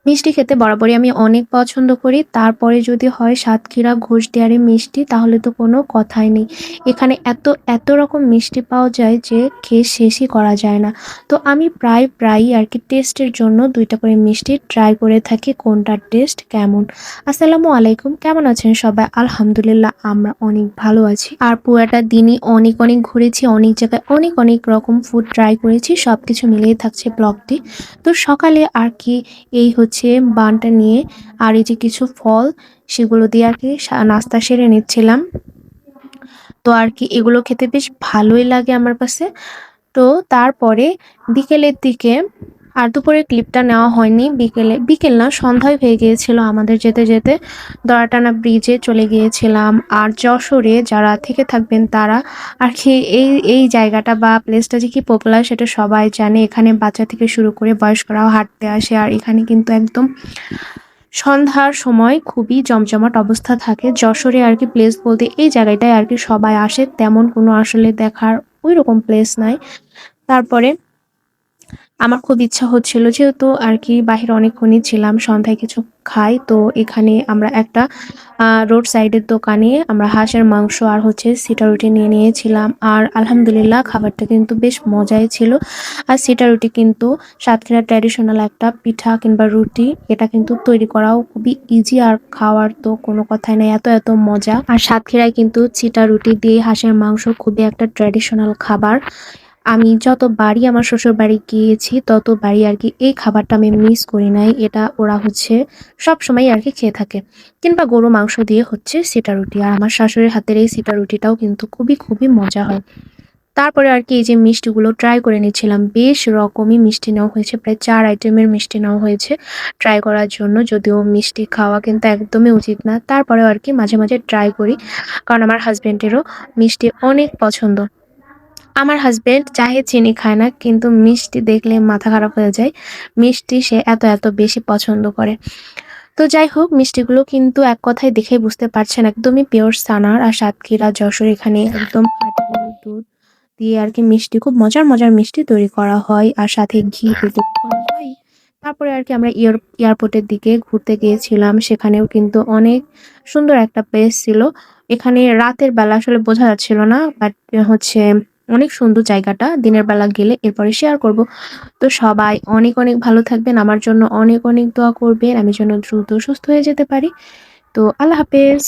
মিষ্টি খেতে বরাবরই আমি অনেক পছন্দ করি। তারপরে যদি হয় সাতক্ষীরা ঘোষডিয়ারি মিষ্টি তাহলে তো কোনো কথাই নেই। এখানে এত রকম মিষ্টি পাওয়া যায় যে খেয়ে শেষই করা যায় না। তো আমি প্রায়ই আরকি টেস্টের জন্য ২ টা করে মিষ্টি ট্রাই করে থাকি কোনটার টেস্ট কেমন। আসসালামু আলাইকুম, কেমন আছেন সবাই? আলহামদুলিল্লাহ আমরা অনেক ভালো আছি। আর পুরাটা দিনই অনেক ঘুরেছি, অনেক জায়গায় অনেক রকম ফুড ট্রাই করেছি। সবকিছু মিলিয়ে থাকছে ব্লগটি। তো সকালে আর কি এই হচ্ছে বানটা নিয়ে আর এই যে কিছু ফল সেগুলো দিয়ে আর কি নাস্তা সেরে নিচ্ছিলাম। তো আর কি এগুলো খেতে বেশ ভালোই লাগে আমার কাছে। তো তারপরে বিকেলের দিকে আর দুপুরের ক্লিপটা নেওয়া হয়নি। বিকেল না সন্ধ্যায় হয়ে গিয়েছিল আমাদের যেতে দড়াটানা ব্রিজে চলে গিয়েছিলাম। আর যশোরে যারা থেকে থাকবেন তারা আর কি এই জায়গাটা বা প্লেসটা যে কি পপুলার সেটা সবাই জানে। এখানে বাচ্চা থেকে শুরু করে বয়স্করাও হাঁটতে আসে। আর এখানে কিন্তু একদম সন্ধ্যার সময় খুবই জমজমাট অবস্থা থাকে। যশোরে আর কি প্লেস বলতে এই জায়গাটায় আর কি সবাই আসে। তেমন কোনো আসলে দেখার ঐরকম প্লেস নাই। তারপরে আমার খুব ইচ্ছা হচ্ছিল যেহেতু আর কি বাহিরে অনেকক্ষণই ছিলাম, সন্ধ্যায় কিছু খাই। তো এখানে আমরা একটা রোড সাইডের দোকানে আমরা হাঁসের মাংস আর হচ্ছে সিটা রুটি নিয়ে নিয়েছিলাম। আর আলহামদুলিল্লাহ খাবারটা কিন্তু বেশ মজাই ছিল। আর সিটা রুটি কিন্তু সাতক্ষীরার ট্র্যাডিশনাল একটা পিঠা কিংবা রুটি। এটা কিন্তু তৈরি করাও খুবই ইজি আর খাওয়ার তো কোনো কথাই নাই, এত মজা। আর সাতক্ষীরায় কিন্তু চিটা রুটি দিয়ে হাঁসের মাংস খুবই একটা ট্র্যাডিশনাল খাবার। আমি যতবারই আমার শ্বশুরবাড়ি গিয়েছি ততবারই আরকি এই খাবারটা আমি মিস করি নাই। এটা ওরা হচ্ছে সবসময়ই আরকি খেয়ে থাকে। কিংবা গরু মাংস দিয়ে হচ্ছে সিটা রুটি। আর আমার শাশুড়ির হাতের এই সিটা রুটিটাও কিন্তু খুবই মজা হয়। তারপরে আরকি এই যে মিষ্টিগুলো ট্রাই করে নিচ্ছিলাম। বেশ রকমই মিষ্টি নেওয়া হয়েছে। প্রায় ৪ আইটেমের মিষ্টি নেওয়া হয়েছে ট্রাই করার জন্য। যদিও মিষ্টি খাওয়া কিন্তু একদমই উচিত না। তারপরেও আরকি মাঝে ট্রাই করি। কারণ আমার হাসব্যান্ডেরও মিষ্টি অনেক পছন্দ। আমার হাসব্যান্ড চাহে চিনি খায় না কিন্তু মিষ্টি দেখলে মাথা খারাপ হয়ে যায়। মিষ্টি সে এত বেশি পছন্দ করে। তো যাই হোক মিষ্টিগুলো কিন্তু এক কথায় দেখেই বুঝতে পারছেন একদমই পিওর সানার আর সাতক্ষীরা যশোর এখানে একদম খাঁটি গরুর দুধ দিয়ে আরকি মিষ্টি খুব মজার মিষ্টি তৈরি করা হয়। আর সাথে ঘি তো করা হয়। তারপরে আরকি আমরা এয়ারপোর্টের দিকে ঘুরতে গিয়েছিলাম। সেখানেও কিন্তু অনেক সুন্দর একটা প্লেস ছিল। এখানে রাতের বেলা আসলে বোঝা যাচ্ছিল না। বাট হচ্ছে অনেক সুন্দর জায়গাটা। দিনের বেলা গেলে এরপরে শেয়ার করব। তো সবাই অনেক ভালো থাকবেন। আমার জন্য অনেক দোয়া করবেন। আমি যেন দ্রুত সুস্থ হয়ে যেতে পারি। তো আল্লাহ হাফেজ।